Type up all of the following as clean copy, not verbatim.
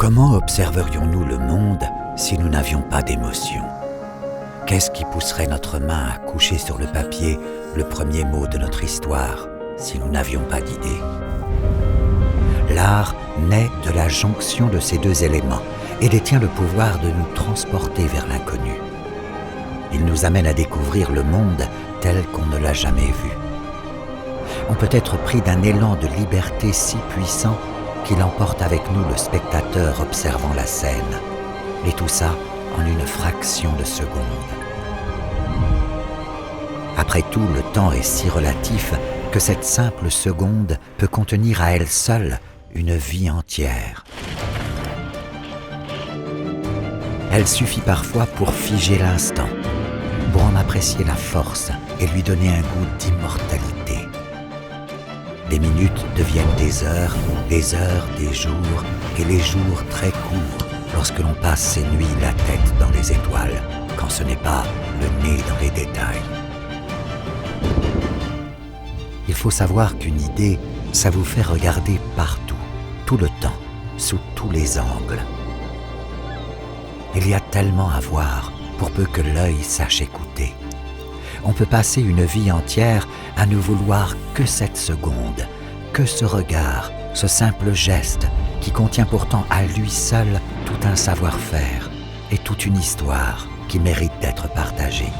Comment observerions-nous le monde si nous n'avions pas d'émotion? Qu'est-ce qui pousserait notre main à coucher sur le papier le premier mot de notre histoire si nous n'avions pas d'idée? L'art naît de la jonction de ces deux éléments et détient le pouvoir de nous transporter vers l'inconnu. Il nous amène à découvrir le monde tel qu'on ne l'a jamais vu. On peut être pris d'un élan de liberté si puissant qu'il emporte avec nous le spectateur observant la scène, et tout ça en une fraction de seconde. Après tout, le temps est si relatif que cette simple seconde peut contenir à elle seule une vie entière. Elle suffit parfois pour figer l'instant, pour en apprécier la force et lui donner un goût d'immortalité. Les minutes deviennent des heures des jours, et les jours très courts lorsque l'on passe ses nuits la tête dans les étoiles, quand ce n'est pas le nez dans les détails. Il faut savoir qu'une idée, ça vous fait regarder partout, tout le temps, sous tous les angles. Il y a tellement à voir pour peu que l'œil sache écouter. On peut passer une vie entière à ne vouloir que cette seconde, que ce regard, ce simple geste qui contient pourtant à lui seul tout un savoir-faire et toute une histoire qui mérite d'être partagée.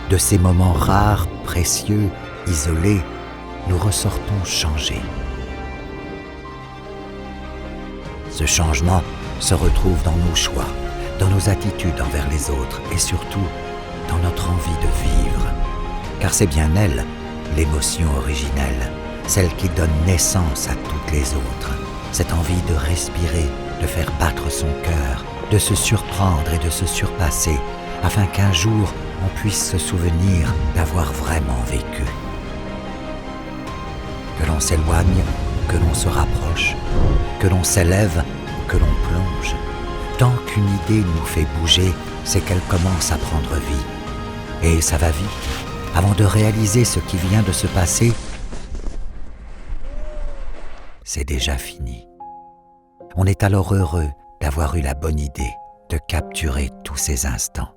De ces moments rares, précieux, isolés, nous ressortons changés. Ce changement se retrouve dans nos choix, dans nos attitudes envers les autres et surtout dans notre envie de vivre. Car c'est bien elle, l'émotion originelle, celle qui donne naissance à toutes les autres. Cette envie de respirer, de faire battre son cœur, de se surprendre et de se surpasser, afin qu'un jour on puisse se souvenir d'avoir vraiment vécu. Que l'on s'éloigne, que l'on se rapproche, que l'on s'élève ou que l'on plonge, tant qu'une idée nous fait bouger, c'est qu'elle commence à prendre vie. Et ça va vite. Avant de réaliser ce qui vient de se passer, c'est déjà fini. On est alors heureux d'avoir eu la bonne idée de capturer tous ces instants.